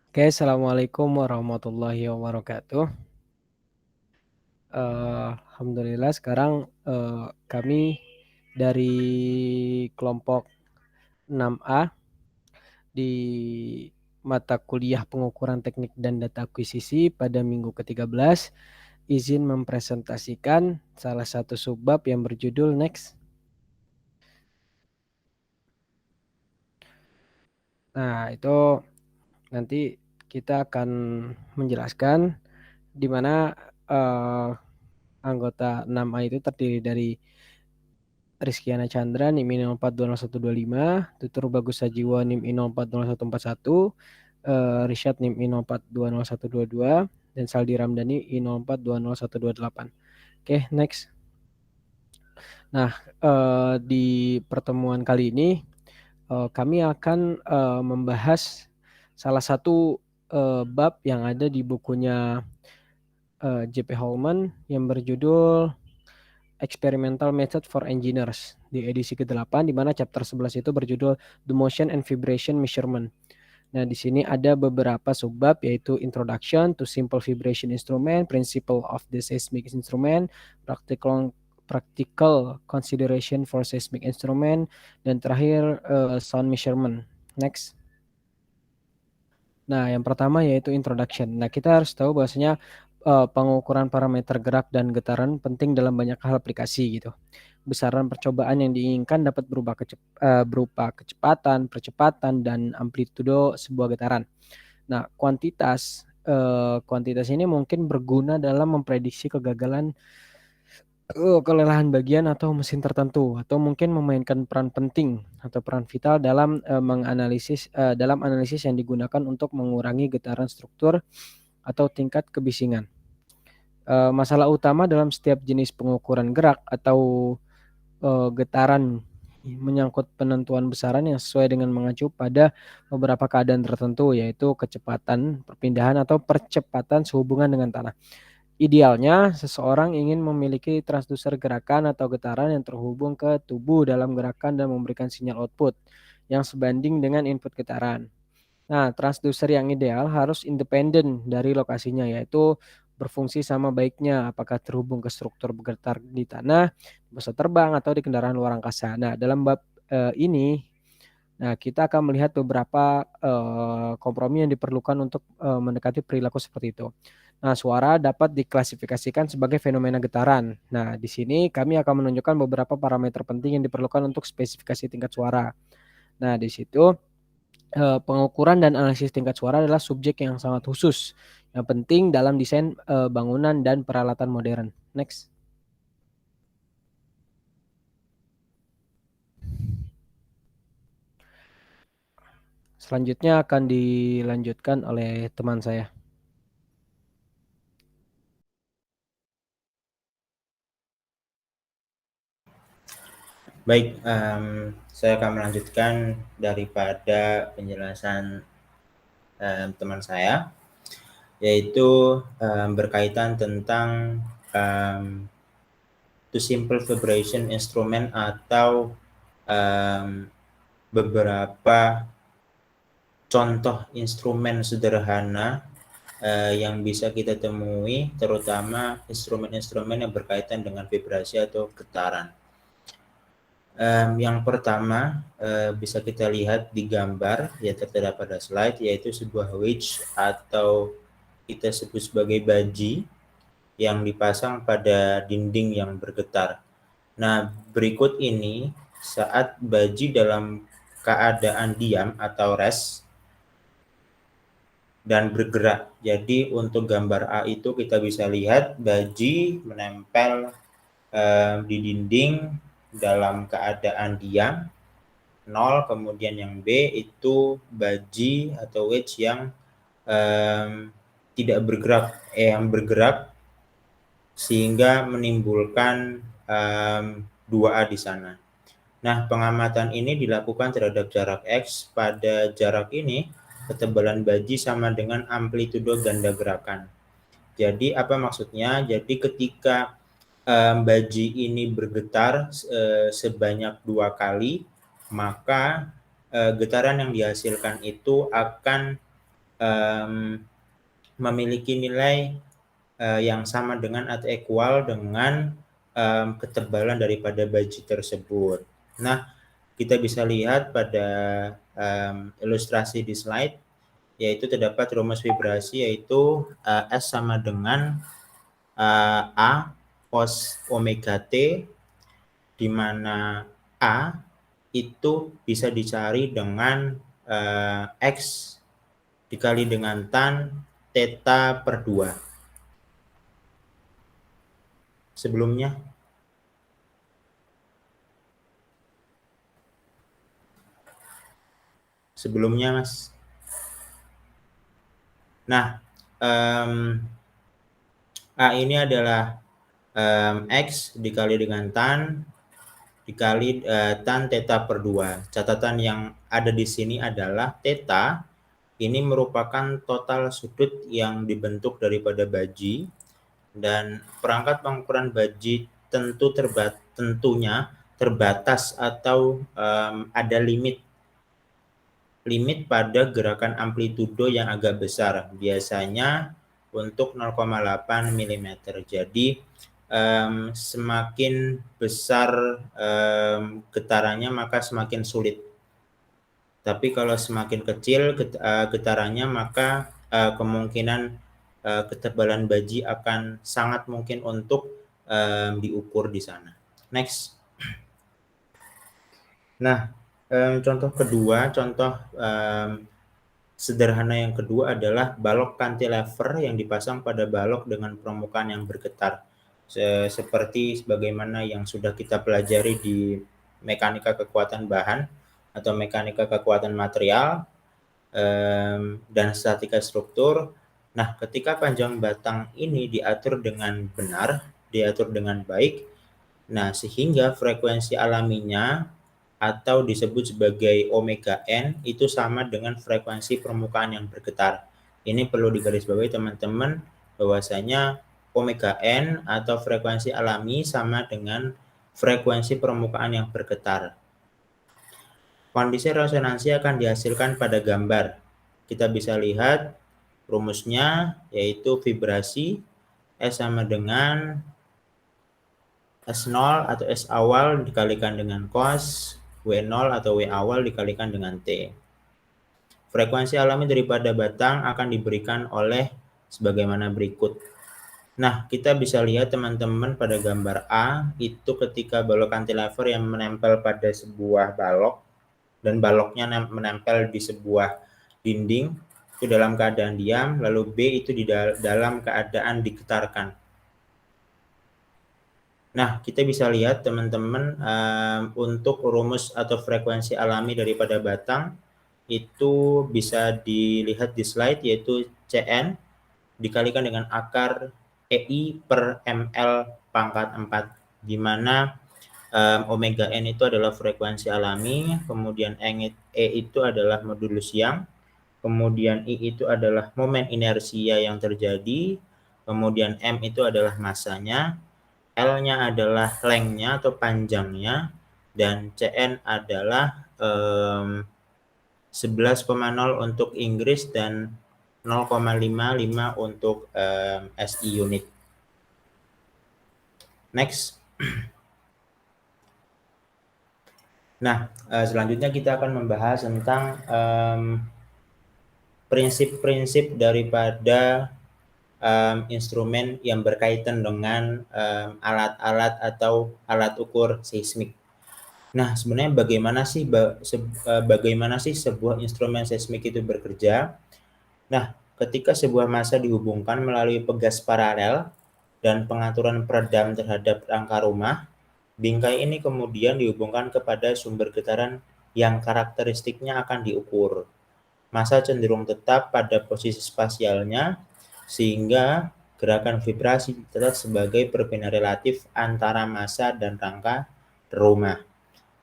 Oke, assalamualaikum warahmatullahi wabarakatuh. Alhamdulillah sekarang kami dari kelompok 6A di mata kuliah pengukuran teknik dan data akuisisi pada minggu ke-13 izin mempresentasikan salah satu subbab yang berjudul Next. Nah, itu nanti kita akan menjelaskan di mana eh, anggota 6A itu terdiri dari Rizkyana Chandra NIM 04202125, Tutur Bagus Sajiwa NIM 040141, Rishad NIM 04202122, dan Saldi Ramdhani I04202128. Oke, next. Nah, di pertemuan kali ini kami akan membahas salah satu bab yang ada di bukunya J.P. Holman yang berjudul Experimental Method for Engineers di edisi ke-8 di mana chapter 11 itu berjudul The Motion and Vibration Measurement. Nah, di sini ada beberapa subbab yaitu Introduction to Simple Vibration Instrument, Principle of the Seismic Instrument, Practical Consideration for Seismic Instrument, dan terakhir Sound Measurement. Next. Nah, yang pertama yaitu introduction. Nah, kita harus tahu bahwasanya pengukuran parameter gerak dan getaran penting dalam banyak hal aplikasi gitu. Besaran percobaan yang diinginkan dapat berupa kecepatan, percepatan, dan amplitudo sebuah getaran. Nah, kuantitas ini mungkin berguna dalam memprediksi kegagalan kelelahan bagian atau mesin tertentu atau mungkin memainkan peran penting atau peran vital dalam dalam analisis yang digunakan untuk mengurangi getaran struktur atau tingkat kebisingan. Masalah utama dalam setiap jenis pengukuran gerak atau getaran menyangkut penentuan besaran yang sesuai dengan mengacu pada beberapa keadaan tertentu, yaitu kecepatan perpindahan atau percepatan sehubungan dengan tanah. Idealnya, seseorang ingin memiliki transduser gerakan atau getaran yang terhubung ke tubuh dalam gerakan dan memberikan sinyal output yang sebanding dengan input getaran. Nah, transducer yang ideal harus independen dari lokasinya, yaitu berfungsi sama baiknya apakah terhubung ke struktur bergetar di tanah, pesawat terbang, atau di kendaraan luar angkasa. Nah, dalam bab ini, kita akan melihat beberapa kompromi yang diperlukan untuk mendekati perilaku seperti itu. Nah, suara dapat diklasifikasikan sebagai fenomena getaran. Nah, di sini kami akan menunjukkan beberapa parameter penting yang diperlukan untuk spesifikasi tingkat suara. Nah, di situ pengukuran dan analisis tingkat suara adalah subjek yang sangat khusus, yang penting dalam desain bangunan dan peralatan modern. Next. Selanjutnya akan dilanjutkan oleh teman saya. Baik, saya akan melanjutkan daripada penjelasan teman saya, yaitu berkaitan tentang to simple vibration instrument atau beberapa contoh instrumen sederhana yang bisa kita temui, terutama instrumen-instrumen yang berkaitan dengan vibrasi atau getaran. Yang pertama bisa kita lihat di gambar yang tertera pada slide, yaitu sebuah wedge atau kita sebut sebagai baji yang dipasang pada dinding yang bergetar. Nah, berikut ini saat baji dalam keadaan diam atau rest dan bergerak. Jadi untuk gambar A itu kita bisa lihat baji menempel di dinding dalam keadaan diam 0, kemudian yang B itu baji atau wedge yang tidak bergerak, yang bergerak sehingga menimbulkan 2A di sana. Nah, pengamatan ini dilakukan terhadap jarak X. Pada jarak ini, ketebalan baji sama dengan amplitudo ganda gerakan. Jadi apa maksudnya? Jadi ketika baji ini bergetar sebanyak 2 kali, maka getaran yang dihasilkan itu akan memiliki nilai yang sama dengan atau equal dengan ketebalan daripada baji tersebut. Nah, kita bisa lihat pada ilustrasi di slide, yaitu terdapat rumus vibrasi, yaitu S sama dengan A cos omega T, di mana A itu bisa dicari dengan X dikali dengan tan theta per 2. Sebelumnya Mas. Nah, A ini adalah X dikali dengan tan dikali tan theta per 2. Catatan yang ada di sini adalah theta ini merupakan total sudut yang dibentuk daripada baji, dan perangkat pengukuran baji tentunya terbatas atau ada limit pada gerakan amplitudo yang agak besar, biasanya untuk 0,8 mm. Jadi semakin besar getarannya maka semakin sulit. Tapi kalau semakin kecil getarannya maka kemungkinan ketebalan baji akan sangat mungkin untuk diukur di sana. Next. Nah, contoh kedua, contoh sederhana yang kedua adalah balok cantilever yang dipasang pada balok dengan permukaan yang bergetar. Seperti sebagaimana yang sudah kita pelajari di mekanika kekuatan bahan atau mekanika kekuatan material dan statika struktur. Nah, ketika panjang batang ini diatur dengan benar, diatur dengan baik, nah sehingga frekuensi alaminya atau disebut sebagai omega n itu sama dengan frekuensi permukaan yang bergetar. Ini perlu digarisbawahi teman-teman, bahwasanya omega n atau frekuensi alami sama dengan frekuensi permukaan yang bergetar. Kondisi resonansi akan dihasilkan pada gambar. Kita bisa lihat rumusnya, yaitu vibrasi S sama dengan S0 atau S awal dikalikan dengan cos W0 atau W awal dikalikan dengan T. Frekuensi alami daripada batang akan diberikan oleh sebagaimana berikut. Nah, kita bisa lihat teman-teman pada gambar A, itu ketika balok cantilever yang menempel pada sebuah balok, dan baloknya menempel di sebuah dinding, itu dalam keadaan diam, lalu B itu di dalam keadaan digetarkan. Nah, kita bisa lihat teman-teman untuk rumus atau frekuensi alami daripada batang itu bisa dilihat di slide, yaitu Cn dikalikan dengan akar EI per ml pangkat 4, di mana omega n itu adalah frekuensi alami, kemudian E itu adalah modulus Young, kemudian I itu adalah momen inersia yang terjadi, kemudian M itu adalah masanya, L-nya adalah length-nya atau panjangnya, dan Cn adalah 11,0 untuk Inggris dan 0,55 untuk SI unit. Next. Nah, selanjutnya kita akan membahas tentang prinsip-prinsip daripada instrumen yang berkaitan dengan alat-alat atau alat ukur seismik. Nah, sebenarnya bagaimana sih sebuah instrumen seismik itu bekerja? Nah, ketika sebuah massa dihubungkan melalui pegas paralel dan pengaturan peredam terhadap rangka rumah, bingkai ini kemudian dihubungkan kepada sumber getaran yang karakteristiknya akan diukur. Massa cenderung tetap pada posisi spasialnya, sehingga gerakan vibrasi terlihat sebagai perbedaan relatif antara massa dan rangka rumah.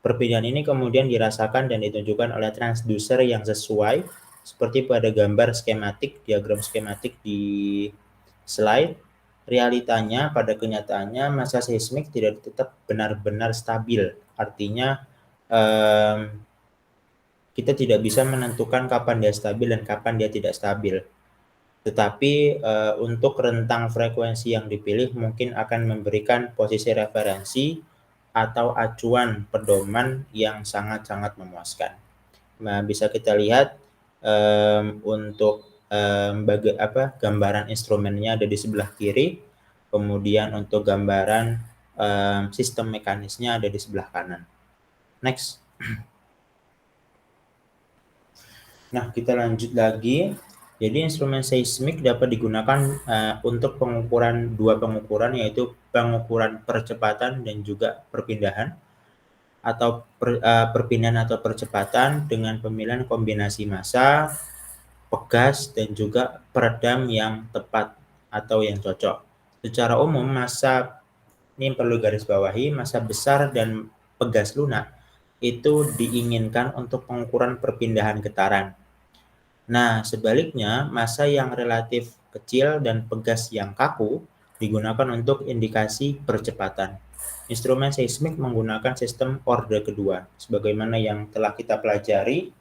Perbedaan ini kemudian dirasakan dan ditunjukkan oleh transducer yang sesuai, seperti pada gambar skematik, diagram skematik di slide. Realitanya, pada kenyataannya, massa seismik tidak tetap benar-benar stabil. Artinya, kita tidak bisa menentukan kapan dia stabil dan kapan dia tidak stabil. Tetapi untuk rentang frekuensi yang dipilih mungkin akan memberikan posisi referensi atau acuan pedoman yang sangat-sangat memuaskan. Nah, bisa kita lihat untuk gambaran instrumennya ada di sebelah kiri, kemudian untuk gambaran sistem mekanisnya ada di sebelah kanan. Next. Nah, kita lanjut lagi. Jadi instrumen seismik dapat digunakan untuk dua pengukuran, yaitu pengukuran percepatan dan juga perpindahan, atau perpindahan atau percepatan dengan pemilihan kombinasi massa, pegas, dan juga peredam yang tepat atau yang cocok. Secara umum, massa ini perlu garis bawahi, massa besar dan pegas lunak itu diinginkan untuk pengukuran perpindahan getaran. Nah, sebaliknya, massa yang relatif kecil dan pegas yang kaku digunakan untuk indikasi percepatan. Instrumen seismik menggunakan sistem orde kedua, sebagaimana yang telah kita pelajari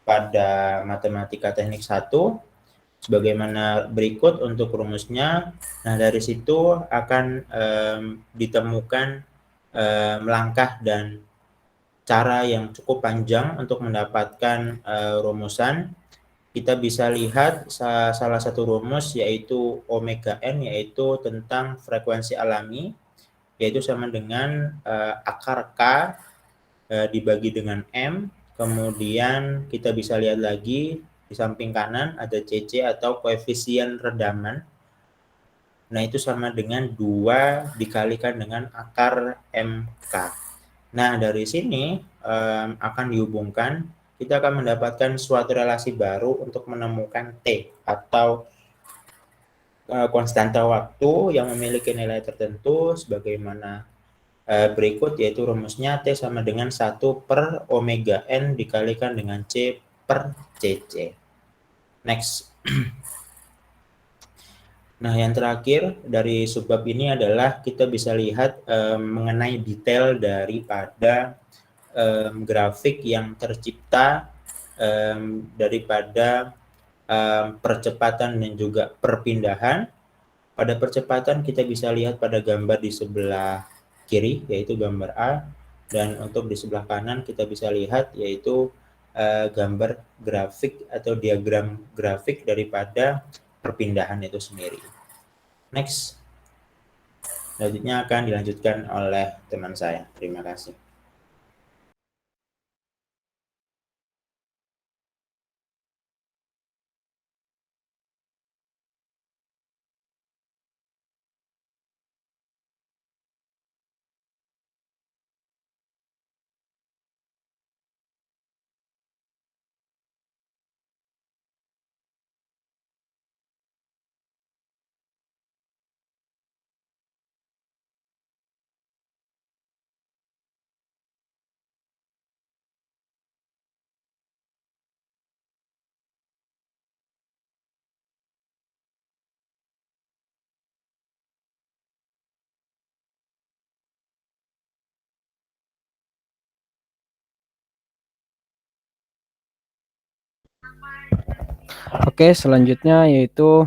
pada Matematika Teknik 1, sebagaimana berikut untuk rumusnya. Nah, dari situ akan ditemukan langkah dan cara yang cukup panjang untuk mendapatkan rumusan. Kita bisa lihat salah satu rumus yaitu omega n, yaitu tentang frekuensi alami, yaitu sama dengan akar K dibagi dengan M. Kemudian kita bisa lihat lagi di samping kanan ada CC atau koefisien redaman. Nah, itu sama dengan 2 dikalikan dengan akar MK. Nah, dari sini akan dihubungkan, kita akan mendapatkan suatu relasi baru untuk menemukan T atau konstanta waktu yang memiliki nilai tertentu sebagaimana berikut, yaitu rumusnya T sama dengan 1 per omega N dikalikan dengan C per CC. Next. Nah, yang terakhir dari subbab ini adalah kita bisa lihat mengenai detail daripada grafik yang tercipta daripada percepatan dan juga perpindahan. Pada percepatan kita bisa lihat pada gambar di sebelah kiri, yaitu gambar A, dan untuk di sebelah kanan kita bisa lihat yaitu gambar grafik atau diagram grafik daripada perpindahan itu sendiri. Next. Selanjutnya akan dilanjutkan oleh teman saya. Terima kasih. Oke, selanjutnya yaitu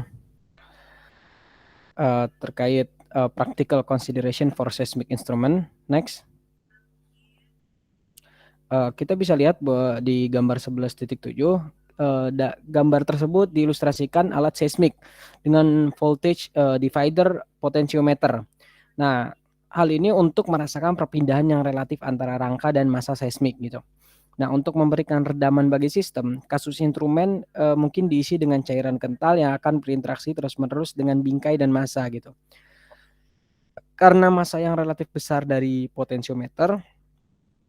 terkait practical consideration for seismic instrument. Next. Kita bisa lihat bahwa di gambar 11.7 gambar tersebut diilustrasikan alat seismik dengan voltage divider potentiometer. Nah, hal ini untuk merasakan perpindahan yang relatif antara rangka dan massa seismik gitu. Nah, untuk memberikan redaman bagi sistem, kasus instrumen mungkin diisi dengan cairan kental yang akan berinteraksi terus-menerus dengan bingkai dan massa gitu. Karena massa yang relatif besar dari potentiometer,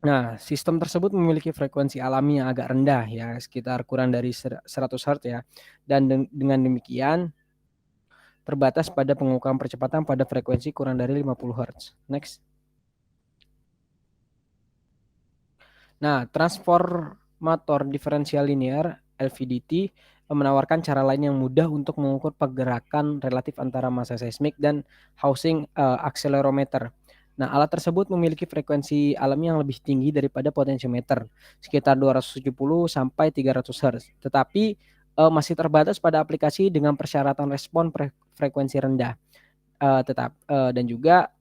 nah, sistem tersebut memiliki frekuensi alami yang agak rendah ya, sekitar kurang dari 100 Hz ya. Dan dengan demikian terbatas pada pengukuran percepatan pada frekuensi kurang dari 50 Hz. Next. Nah, transformator diferensial linear LVDT menawarkan cara lain yang mudah untuk mengukur pergerakan relatif antara massa seismik dan housing accelerometer. Nah, alat tersebut memiliki frekuensi alami yang lebih tinggi daripada potensiometer, sekitar 270 sampai 300 Hz. Tetapi masih terbatas pada aplikasi dengan persyaratan respon frekuensi rendah. Dan juga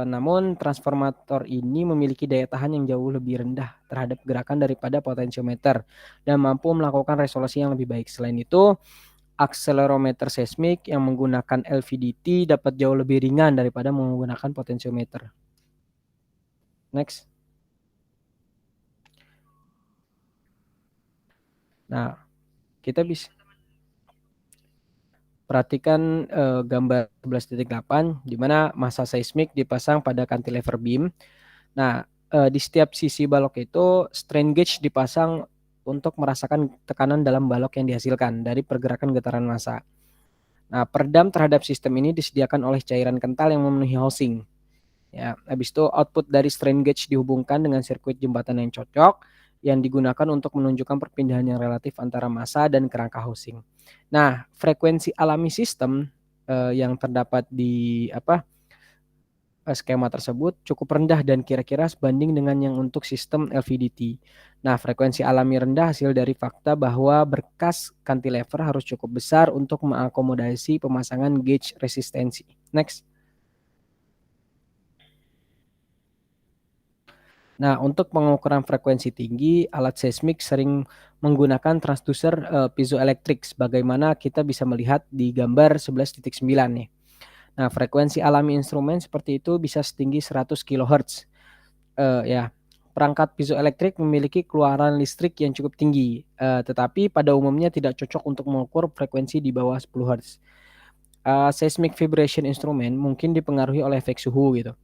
namun transformator ini memiliki daya tahan yang jauh lebih rendah terhadap gerakan daripada potensiometer dan mampu melakukan resolusi yang lebih baik. Selain itu, akselerometer seismik yang menggunakan LVDT dapat jauh lebih ringan daripada menggunakan potensiometer. Next. Nah, kita bisa perhatikan gambar 11.8 di mana massa seismik dipasang pada cantilever beam. Nah, di setiap sisi balok itu strain gauge dipasang untuk merasakan tekanan dalam balok yang dihasilkan dari pergerakan getaran massa. Nah, peredam terhadap sistem ini disediakan oleh cairan kental yang memenuhi housing. Ya, habis itu output dari strain gauge dihubungkan dengan sirkuit jembatan yang cocok yang digunakan untuk menunjukkan perpindahan yang relatif antara massa dan kerangka housing. Nah, frekuensi alami sistem yang terdapat di skema tersebut cukup rendah dan kira-kira sebanding dengan yang untuk sistem LVDT. Nah, frekuensi alami rendah hasil dari fakta bahwa berkas cantilever harus cukup besar untuk mengakomodasi pemasangan gauge resistensi. Next. Nah, untuk pengukuran frekuensi tinggi, alat seismik sering menggunakan transducer piezoelektrik sebagaimana kita bisa melihat di gambar 11.9 nih. Nah, frekuensi alami instrumen seperti itu bisa setinggi 100 kHz. Ya, perangkat piezoelektrik memiliki keluaran listrik yang cukup tinggi, tetapi pada umumnya tidak cocok untuk mengukur frekuensi di bawah 10 Hz. Seismic vibration instrument mungkin dipengaruhi oleh efek suhu gitu.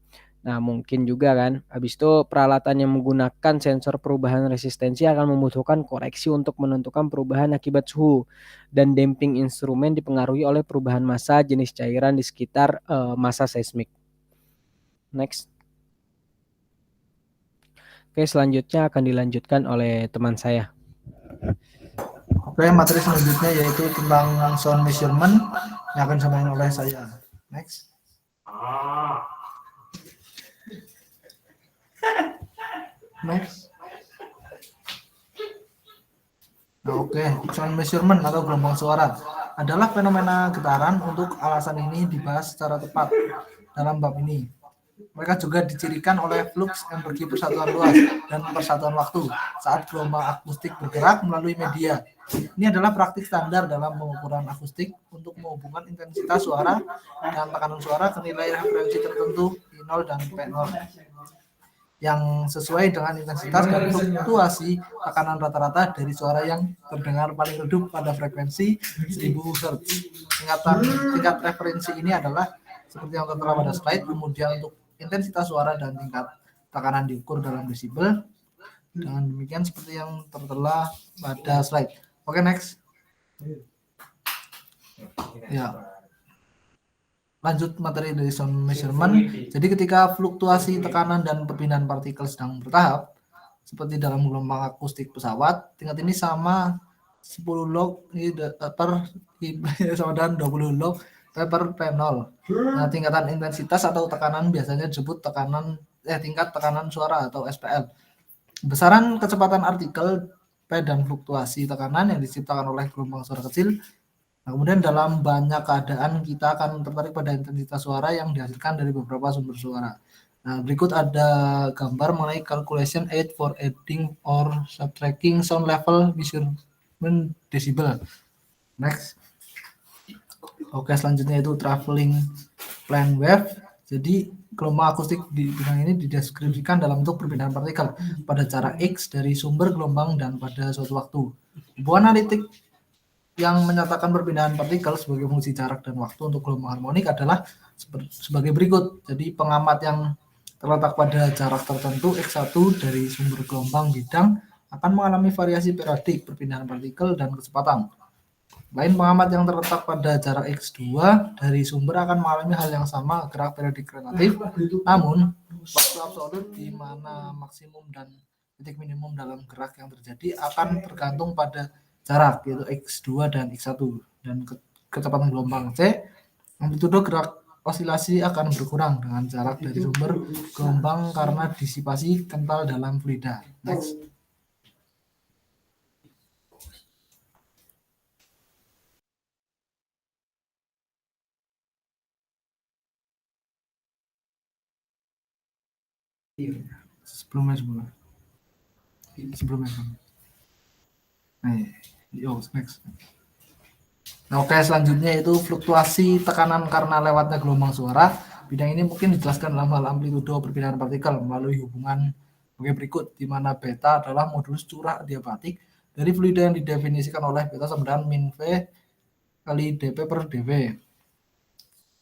Nah, mungkin juga kan, habis itu peralatan yang menggunakan sensor perubahan resistensi akan membutuhkan koreksi untuk menentukan perubahan akibat suhu. Dan damping instrumen dipengaruhi oleh perubahan massa jenis cairan di sekitar massa seismik. Next. Oke, selanjutnya akan dilanjutkan oleh teman saya. Oke, materi selanjutnya yaitu tentang sound measurement yang akan disampaikan oleh saya. Next. Next. Nah, oke, sound measurement atau gelombang suara adalah fenomena getaran. Untuk alasan ini dibahas secara tepat dalam bab ini. Mereka juga dicirikan oleh flux energi persatuan luas dan persatuan waktu saat gelombang akustik bergerak melalui media. Ini adalah praktik standar dalam pengukuran akustik untuk menghubungkan intensitas suara dan tekanan suara ke nilai referensi tertentu I0 dan P0 yang sesuai dengan intensitas dan fluktuasi tekanan rata-rata dari suara yang terdengar paling redup pada frekuensi 1000 Hz. Tingkat referensi ini adalah seperti yang tertera pada slide. Kemudian untuk intensitas suara dan tingkat tekanan diukur dalam desibel. Dengan demikian seperti yang tertera pada slide. Oke, next. Ya. Lanjut materi dari sound measurement. Jadi ketika fluktuasi tekanan dan perpindahan partikel sedang bertahap, seperti dalam gelombang akustik pesawat, tingkat ini sama 10 log per sama dengan 20 log per P0. Nah, tingkatan intensitas atau tekanan biasanya disebut tingkat tekanan suara atau SPL. Besaran kecepatan artikel P dan fluktuasi tekanan yang diciptakan oleh gelombang suara kecil. Nah, kemudian dalam banyak keadaan kita akan tertarik pada intensitas suara yang dihasilkan dari beberapa sumber suara. Nah, berikut ada gambar mengenai calculation aid for adding or subtracting sound level measurement decibel. Next. Oke, selanjutnya itu traveling plane wave. Jadi gelombang akustik di bidang ini dideskripsikan dalam bentuk perpindahan partikel pada jarak X dari sumber gelombang dan pada suatu waktu. Hubungan analitik yang menyatakan perpindahan partikel sebagai fungsi jarak dan waktu untuk gelombang harmonik adalah sebagai berikut. Jadi pengamat yang terletak pada jarak tertentu X1 dari sumber gelombang bidang akan mengalami variasi periodik perpindahan partikel dan kecepatan. Lain pengamat yang terletak pada jarak X2 dari sumber akan mengalami hal yang sama, gerak periodik relatif. Namun, waktu absolut di mana maksimum dan titik minimum dalam gerak yang terjadi akan tergantung pada jarak, yaitu X2 dan X1, dan kecepatan gelombang C, amplitudo gerak osilasi akan berkurang dengan jarak dari sumber gelombang karena disipasi kental dalam fluida. Next. Sebelumnya. Nah, next. Nah, oke, selanjutnya itu fluktuasi tekanan karena lewatnya gelombang suara. Bidang ini mungkin dijelaskan dalam hal amplitudo perpindahan partikel melalui hubungan sebagai berikut, di mana beta adalah modulus curah adiabatik dari fluida yang didefinisikan oleh beta sama dengan min V kali dP per dV.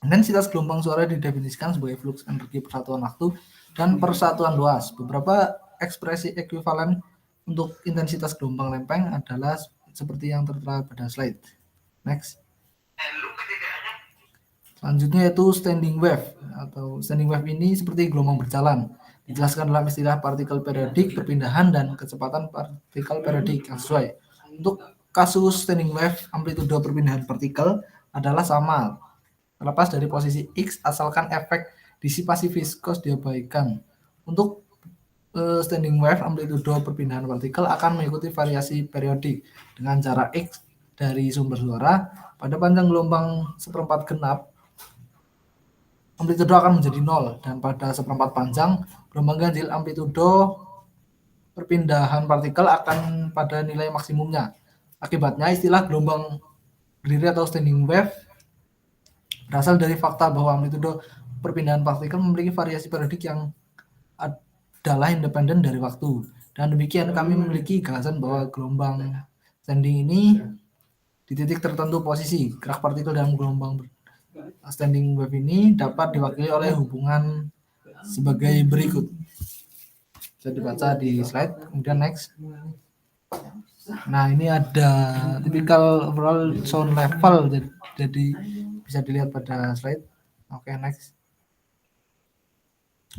Intensitas gelombang suara didefinisikan sebagai fluks energi persatuan waktu dan persatuan luas. Beberapa ekspresi ekuivalen untuk intensitas gelombang lempeng adalah seperti yang tertera pada slide. Next. Selanjutnya yaitu standing wave atau standing wave ini seperti gelombang berjalan. Dijelaskan dalam istilah partikel periodik, perpindahan dan kecepatan partikel periodik yang sesuai. Untuk kasus standing wave, amplitudo perpindahan partikel adalah sama terlepas dari posisi X asalkan efek disipasi viskos diabaikan. Untuk standing wave, amplitudo perpindahan partikel akan mengikuti variasi periodik dengan jarak X dari sumber suara. Pada panjang gelombang seperempat genap, amplitudo akan menjadi 0, dan pada seperempat panjang gelombang ganjil, amplitudo perpindahan partikel akan pada nilai maksimumnya. Akibatnya istilah gelombang berdiri atau standing wave berasal dari fakta bahwa amplitudo perpindahan partikel memiliki variasi periodik yang adalah independen dari waktu. Dan demikian kami memiliki gagasan bahwa gelombang standing ini di titik tertentu posisi gerak partikel dalam gelombang standing wave ini dapat diwakili oleh hubungan sebagai berikut. Bisa dibaca di slide. Kemudian next. Nah, ini ada typical overall sound level, jadi bisa dilihat pada slide. Oke, next.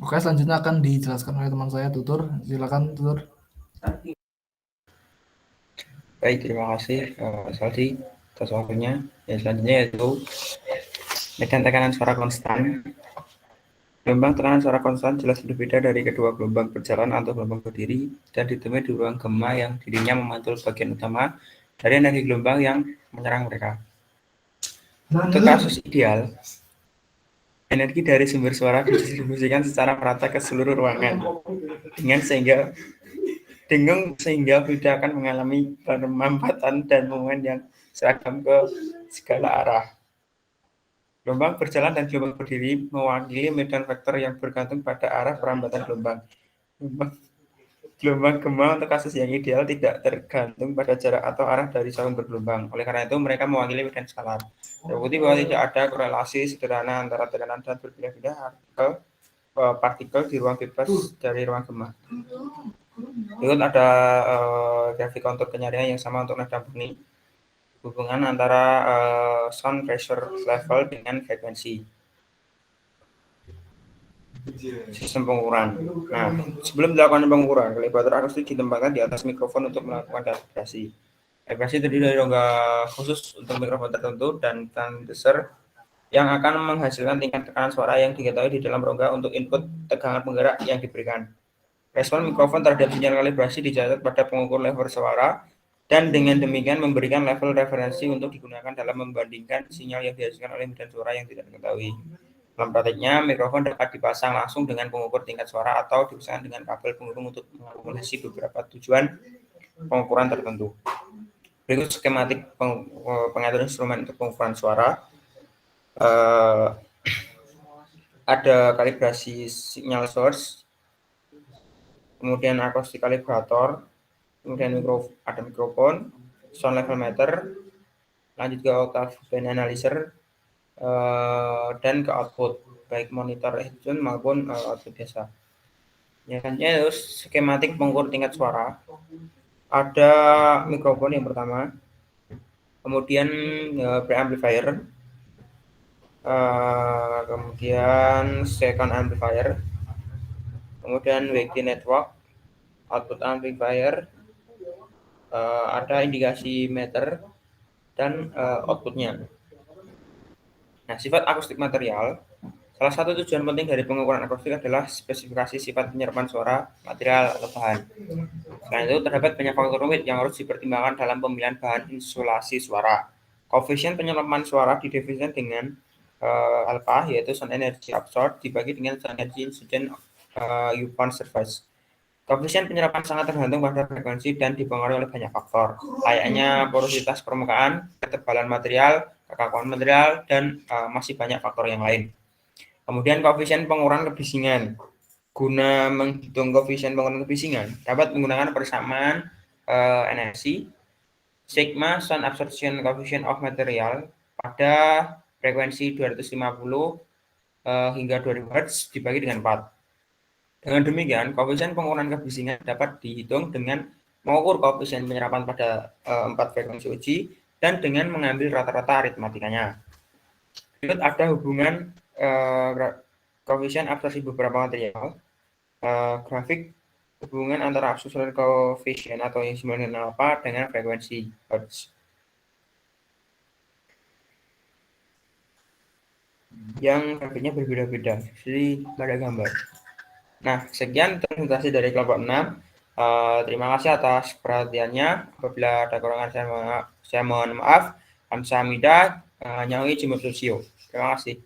Oke, selanjutnya akan dijelaskan oleh teman saya, Tutur. Silakan, Tutur. Baik, terima kasih Saldi atas waktunya. Yang selanjutnya yaitu medan tekanan suara konstan. Gelombang tekanan suara konstan jelas berbeda dari kedua gelombang berjalan atau gelombang berdiri dan ditemui di ruang gema yang dirinya memantul bagian utama dari energi gelombang yang menyerang mereka. Untuk kasus ideal, energi dari sumber suara didistribusikan secara merata ke seluruh ruangan sehingga fluida akan mengalami permampatan dan momen yang seragam ke segala arah. Gelombang berjalan dan gelombang berdiri mewakili medan vektor yang bergantung pada arah perambatan gelombang. Gelombang gema untuk kasus yang ideal tidak tergantung pada jarak atau arah dari sumber gelombang. Oleh karena itu, mereka mewakili medan skalar. Terbukti bahwa tidak ada korelasi sederhana antara tekanan dan berpindah-pindah partikel di ruang bebas dari ruang gema. Berikut ada grafik kontur penyaringan yang sama untuk nada murni. Hubungan antara sound pressure level dengan frekuensi. Sistem pengukuran. Nah, sebelum dilakukan pengukuran, kalibrator akustik ditempatkan di atas mikrofon untuk melakukan kalibrasi. Kalibrasi terdiri dari rongga khusus untuk mikrofon tertentu dan transducer yang akan menghasilkan tingkat tekanan suara yang diketahui di dalam rongga untuk input tegangan penggerak yang diberikan. Respon mikrofon terhadap sinyal kalibrasi dicatat pada pengukur level suara dan dengan demikian memberikan level referensi untuk digunakan dalam membandingkan sinyal yang dihasilkan oleh medan suara yang tidak diketahui. Dalam prakteknya, mikrofon dapat dipasang langsung dengan pengukur tingkat suara atau dipasangkan dengan kabel penghubung untuk mengakomodasi beberapa tujuan pengukuran tertentu. Berikut skematik pengatur instrumen untuk pengukuran suara. Ada kalibrasi signal source, kemudian akustik kalibrator, kemudian ada mikrofon, sound level meter, lanjut ke octave band analyzer, dan ke output baik monitor headphone maupun output biasa. Selanjutnya itu skematik pengukur tingkat suara. Ada mikrofon yang pertama, kemudian preamplifier, kemudian second amplifier, kemudian WT network, output amplifier, ada indikasi meter dan outputnya. Nah, sifat akustik material Salah satu tujuan penting dari pengukuran akustik adalah spesifikasi sifat penyerapan suara, material, atau bahan. Selain itu, terdapat banyak faktor rumit yang harus dipertimbangkan dalam pemilihan bahan insulasi suara. Koefisien penyerapan suara didefinisikan dengan alpha, yaitu sound energy absorbed, dibagi dengan sound energy incident upon surface. Koefisien penyerapan sangat tergantung pada frekuensi dan dipengaruhi oleh banyak faktor, layaknya porositas permukaan, ketebalan material, kekakuan material, dan masih banyak faktor yang lain. Kemudian koefisien pengukuran kebisingan. Guna menghitung koefisien pengukuran kebisingan, dapat menggunakan persamaan energi sigma sound absorption coefficient of material pada frekuensi 250 hingga 2000 Hz dibagi dengan 4. Dengan demikian, koefisien pengukuran kebisingan dapat dihitung dengan mengukur koefisien penyerapan pada 4 frekuensi uji dan dengan mengambil rata-rata aritmatikanya. Berikut ada hubungan koefisien absorpsi beberapa material, grafik hubungan antara absorption coefficient atau yang sebenarnya apa dengan frekuensi Hertz. Yang grafiknya berbeda-beda, jadi pada gambar. Nah, sekian presentasi dari kelompok 6. Terima kasih atas perhatiannya. Apabila ada kekurangan saya mohon maaf. Kamsahamnida, nyawi jimut sosio. Terima kasih.